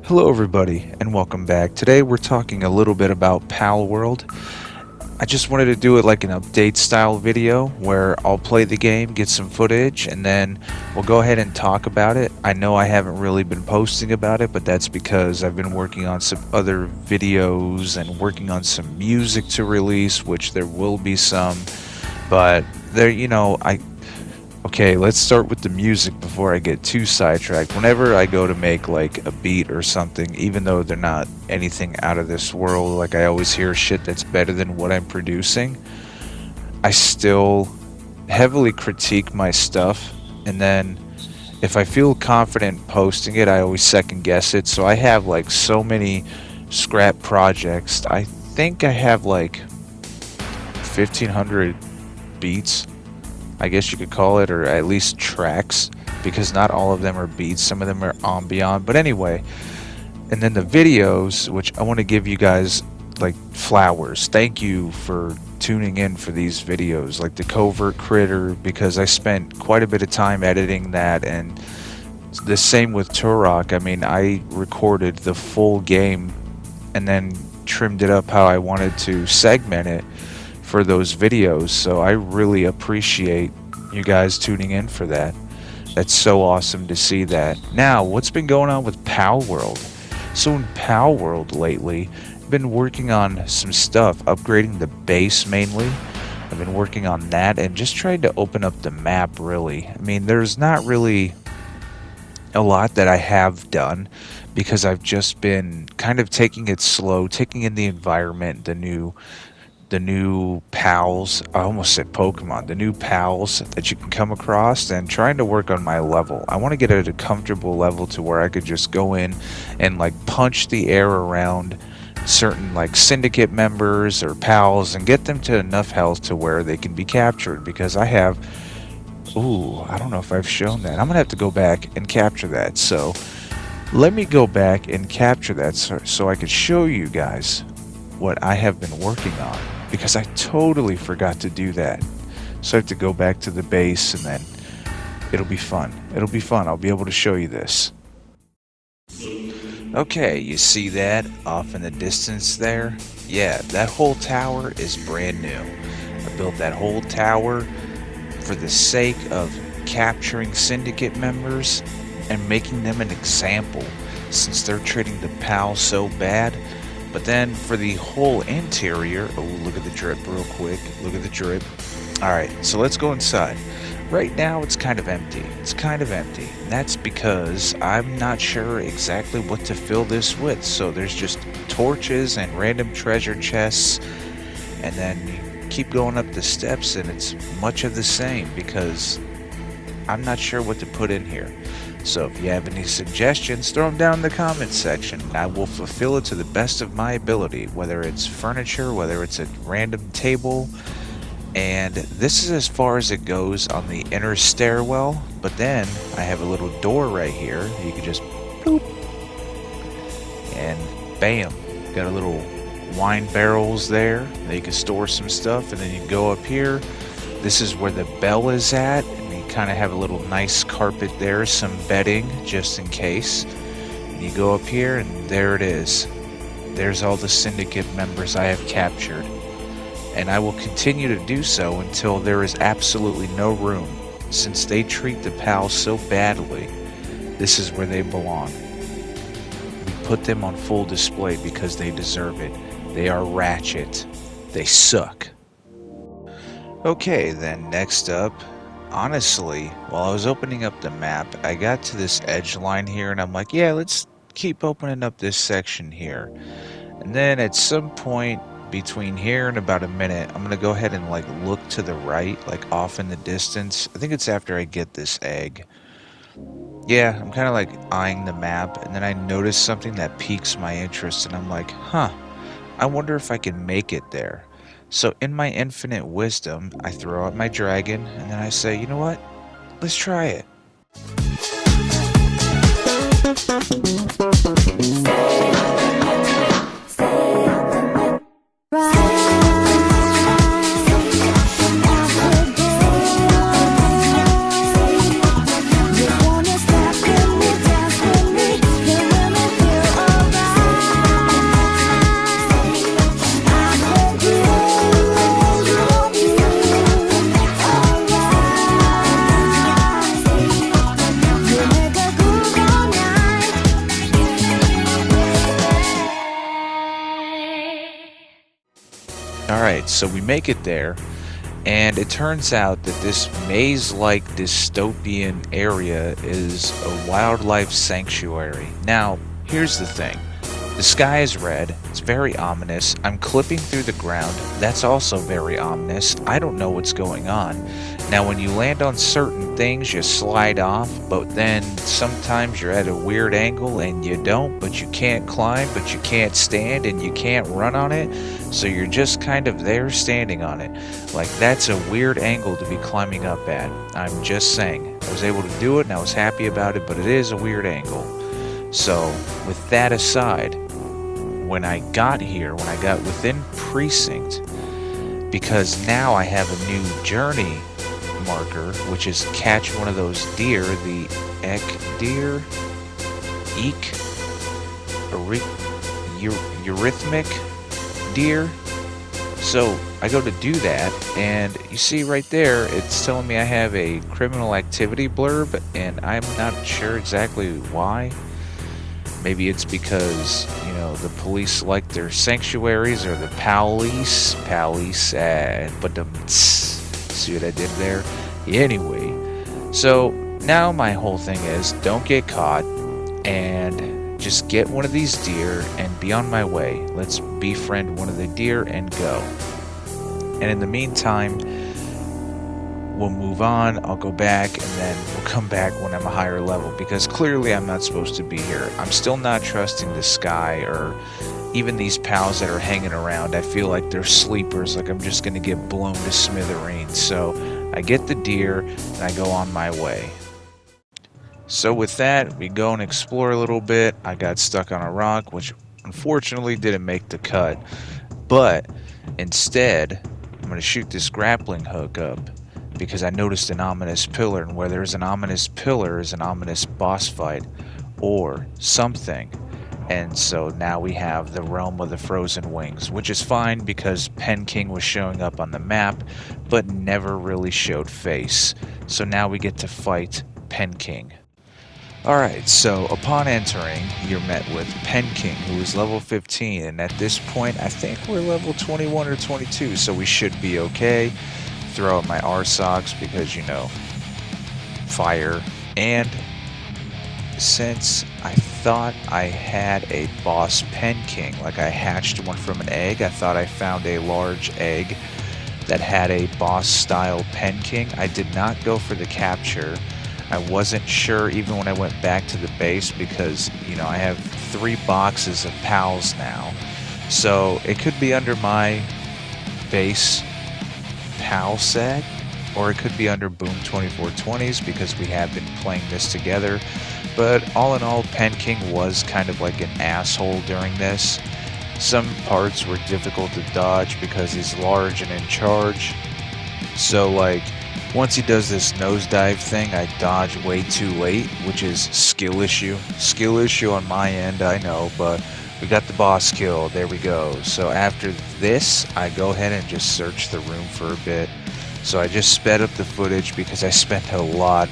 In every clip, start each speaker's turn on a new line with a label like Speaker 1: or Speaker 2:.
Speaker 1: Hello, everybody, and welcome back. Today, we're talking a little bit about Palworld. I just wanted to do it like an update style video where I'll play the game, get some footage, and then we'll go ahead and talk about it. I know I haven't really been posting about it, but that's because I've been working on some other videos and working on some music to release, which there will be some. But there, Okay, let's start with the music before I get too sidetracked. Whenever I go to make like a beat or something, even though they're not anything out of this world, like I always hear shit that's better than what I'm producing, I still heavily critique my stuff. And then if I feel confident posting it, I always second guess it. So I have like so many scrap projects. I think I have like 1,500 beats, I guess you could call it, or at least tracks, because not all of them are beats, some of them are ambient. But anyway, and then the videos, which I want to give you guys like flowers. Thank you for tuning in for these videos, like the Covert Critter, because I spent quite a bit of time editing that, and the same with Turok. I mean, I recorded the full game and then trimmed it up how I wanted to segment it for those videos, so I really appreciate you guys tuning in for that. That's so awesome to see that. Now, what's been going on with Palworld? So in Palworld lately, I've been working on some stuff, upgrading the base mainly. I've been working on that and just trying to open up the map really. I mean, there's not really a lot that I have done because I've just been kind of taking it slow, taking in the environment, the new pals, I almost said Pokemon, the new pals that you can come across, and trying to work on my level. I want to get at a comfortable level to where I could just go in and like punch the air around certain like syndicate members or pals and get them to enough health to where they can be captured, because I have, I don't know if I've shown that. I'm gonna have to go back and capture that. So let me go back and capture that so I could show you guys what I have been working on, because I totally forgot to do that. So I have to go back to the base, and then it'll be fun. It'll be fun. I'll be able to show you this. Okay, you see that off in the distance there? Yeah, that whole tower is brand new. I built that whole tower for the sake of capturing syndicate members and making them an example, since they're treating the PAL so bad. But then for the whole interior, oh, look at the drip real quick. Look at the drip. Alright, so let's go inside. Right now it's kind of empty. It's kind of empty. And that's because I'm not sure exactly what to fill this with. So there's just torches and random treasure chests. And then you keep going up the steps and it's much of the same, because I'm not sure what to put in here. So if you have any suggestions, throw them down in the comments section, and I will fulfill it to the best of my ability, whether it's furniture, whether it's a random table. And this is as far as it goes on the inner stairwell, but then I have a little door right here. You can just boop, and bam, got a little wine barrels there. You can store some stuff, and then you go up here. This is where the bell is at. Kind of have a little nice carpet there, some bedding just in case. And you go up here and there it is. There's all the syndicate members I have captured, and I will continue to do so until there is absolutely no room, since they treat the pals so badly. This is where they belong. We put them on full display because they deserve it. They are ratchet. They suck. Okay, then next up, honestly, while I was opening up the map, I got to this edge line here, and I'm like, yeah, let's keep opening up this section here. And then at some point between here and about a minute, I'm gonna go ahead and like look to the right, like off in the distance. I think it's after I get this egg. Yeah, I'm kind of like eyeing the map, and then I notice something that piques my interest, and I'm like, I wonder if I can make it there. So in my infinite wisdom, I throw out my dragon, and then I say, you know what? Let's try it. Alright, so we make it there, and it turns out that this maze-like dystopian area is a wildlife sanctuary. Now, here's the thing. The sky is red, it's very ominous. I'm clipping through the ground, that's also very ominous. I don't know what's going on. Now when you land on certain things, you slide off, but then sometimes you're at a weird angle and you don't, but you can't climb, but you can't stand, and you can't run on it, so you're just kind of there standing on it. Like, that's a weird angle to be climbing up at. I'm just saying. I was able to do it and I was happy about it, but it is a weird angle. So, with that aside, when I got here, when I got within precinct, because now I have a new journey marker, which is catch one of those deer, the ek deer, eurythmic deer. So I go to do that, and you see right there, it's telling me I have a criminal activity blurb, and I'm not sure exactly why. Maybe it's because, you know, the police like their sanctuaries, or the police, but see what I did there? Anyway, so now my whole thing is don't get caught, and just get one of these deer and be on my way. Let's befriend one of the deer and go. And in the meantime, we'll move on, I'll go back, and then we'll come back when I'm a higher level, because clearly I'm not supposed to be here. I'm still not trusting the sky, or even these pals that are hanging around. I feel like they're sleepers, like I'm just gonna get blown to smithereens. So I get the deer, and I go on my way. So with that, we go and explore a little bit. I got stuck on a rock, which unfortunately didn't make the cut, but instead, I'm gonna shoot this grappling hook up, because I noticed an ominous pillar, and where there's an ominous pillar is an ominous boss fight or something. And so now we have the realm of the frozen wings, which is fine because Pen King was showing up on the map but never really showed face. So now we get to fight Pen King. Alright, so upon entering, you're met with Pen King, who is level 15, and at this point I think we're level 21 or 22, so we should be okay. Throw out my RSOCs because, you know, fire. And since I thought I had a boss Pen King, like I hatched one from an egg, I thought I found a large egg that had a boss style Pen King. I did not go for the capture. I wasn't sure even when I went back to the base, because, you know, I have 3 boxes of pals now. So it could be under my base PAL set, or it could be under Boom 2420s, because we have been playing this together. But all in all, Pen King was kind of like an asshole during this. Some parts were difficult to dodge because he's large and in charge. So like, once he does this nosedive thing, I dodge way too late, which is skill issue. Skill issue on my end, I know, but we got the boss kill, there we go. So after this, I go ahead and just search the room for a bit. So I just sped up the footage because I spent a lot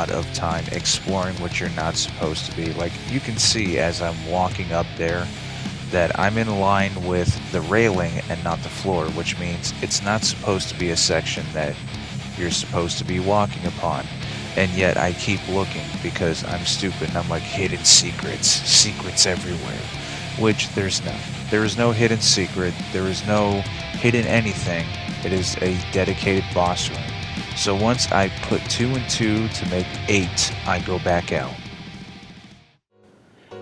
Speaker 1: of time exploring what you're not supposed to be. Like, you can see as I'm walking up there that I'm in line with the railing and not the floor, which means it's not supposed to be a section that you're supposed to be walking upon. And yet I keep looking because I'm stupid and I'm like, hidden secrets everywhere, which there's none. There is no hidden secret, there is no hidden anything. It is a dedicated boss room. So once I put 2 and 2 to make 8, I go back out.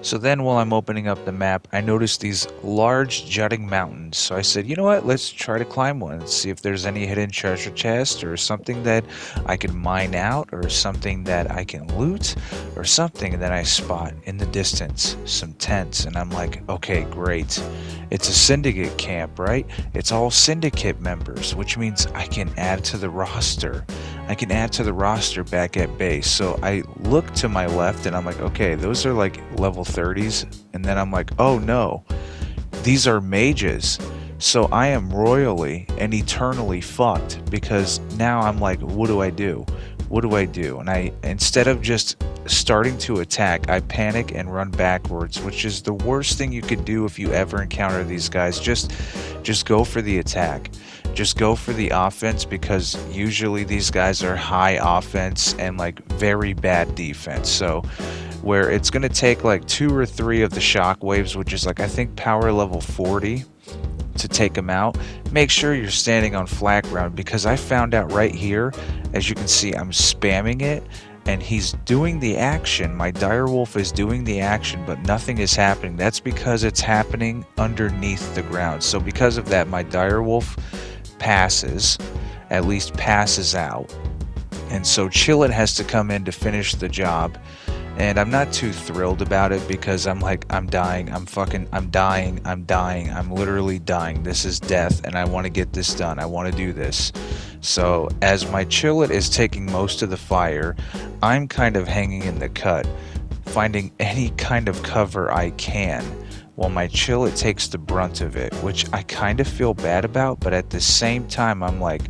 Speaker 1: So then while I'm opening up the map, I noticed these large jutting mountains. So I said, you know what, let's try to climb one and see if there's any hidden treasure chest or something that I can mine out, or something that I can loot, or something that I spot in the distance. Some tents, and I'm like, okay, great. It's a syndicate camp, right? It's all syndicate members, which means I can add to the roster. I can add to the roster back at base. So I look to my left and I'm like, okay, those are like level 30s. And then I'm like, oh no, these are mages. So I am royally and eternally fucked, because now I'm like, what do I do? what do? And instead of just starting to attack, I panic and run backwards, which is the worst thing you could do if you ever encounter these guys. Just go for the attack. Just go for the offense, because usually these guys are high offense and like very bad defense. So where it's going to take like 2 or 3 of the shockwaves, which is like I think power level 40, to take them out, make sure you're standing on flat ground, because I found out right here, as you can see, I'm spamming it and he's doing the action. My direwolf is doing the action, but nothing is happening. That's because it's happening underneath the ground. So because of that, my direwolf at least passes out. And so Chillet has to come in to finish the job. And I'm not too thrilled about it, because I'm like, I'm dying, I'm dying, I'm literally dying. This is death, and I want to get this done. I want to do this. So as my Chillet is taking most of the fire, I'm kind of hanging in the cut, finding any kind of cover I can, while my Chillet takes the brunt of it, which I kind of feel bad about, but at the same time, I'm like,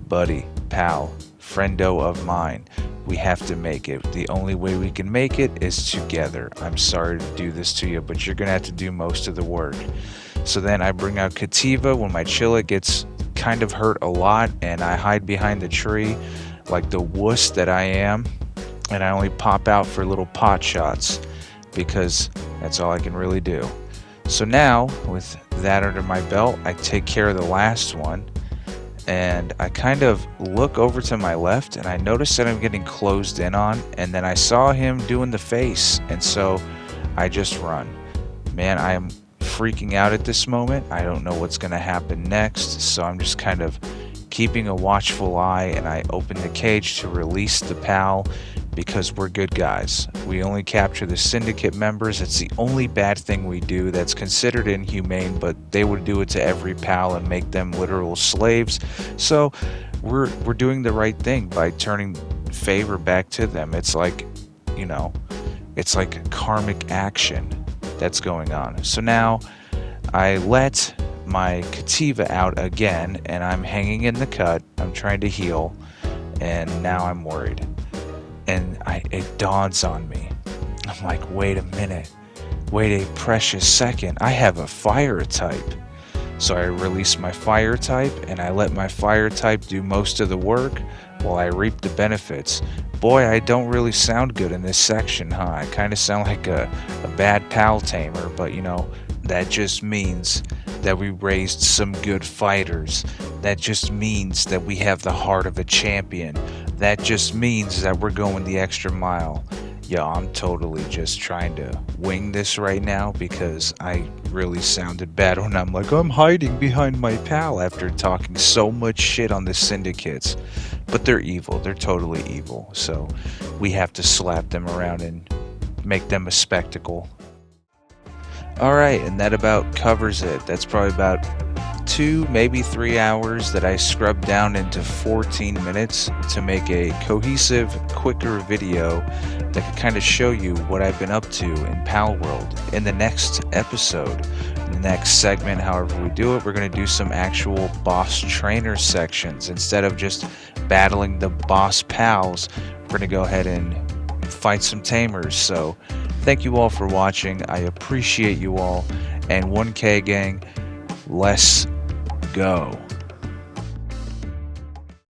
Speaker 1: buddy, pal, friendo of mine, we have to make it. The only way we can make it is together. I'm sorry to do this to you, but you're gonna have to do most of the work. So then I bring out Kativa when my Chillet gets kind of hurt a lot, and I hide behind the tree like the wuss that I am, and I only pop out for little pot shots, because that's all I can really do. So now, with that under my belt, I take care of the last one, and I kind of look over to my left, and I notice that I'm getting closed in on, and then I saw him doing the face, and so I just run. Man, I am freaking out at this moment. I don't know what's going to happen next, so I'm just kind of keeping a watchful eye, and I open the cage to release the pal, because we're good guys. We only capture the syndicate members. It's the only bad thing we do that's considered inhumane, but they would do it to every pal and make them literal slaves. So we're doing the right thing by turning favor back to them. It's like, you know, it's like karmic action that's going on. So now I let my Kativa out again, and I'm hanging in the cut. I'm trying to heal, and now I'm worried. And it dawns on me. I'm like, wait a minute. Wait a precious second. I have a fire type. So I release my fire type, and I let my fire type do most of the work while I reap the benefits. Boy, I don't really sound good in this section, huh? I kind of sound like a bad pal tamer, but you know, that just means that we raised some good fighters. That just means that we have the heart of a champion. That just means that we're going the extra mile. Yo, I'm totally just trying to wing this right now, because I really sounded bad when I'm like, I'm hiding behind my pal after talking so much shit on the syndicates. But they're evil. They're totally evil. So we have to slap them around and make them a spectacle. Alright, and that about covers it. That's probably about 2, maybe 3 hours that I scrubbed down into 14 minutes to make a cohesive, quicker video that could kind of show you what I've been up to in Palworld. In the next episode, in the next segment, however we do it, we're going to do some actual boss trainer sections. Instead of just battling the boss pals, we're going to go ahead and fight some tamers. So thank you all for watching. I appreciate you all. And 1K gang, let's go.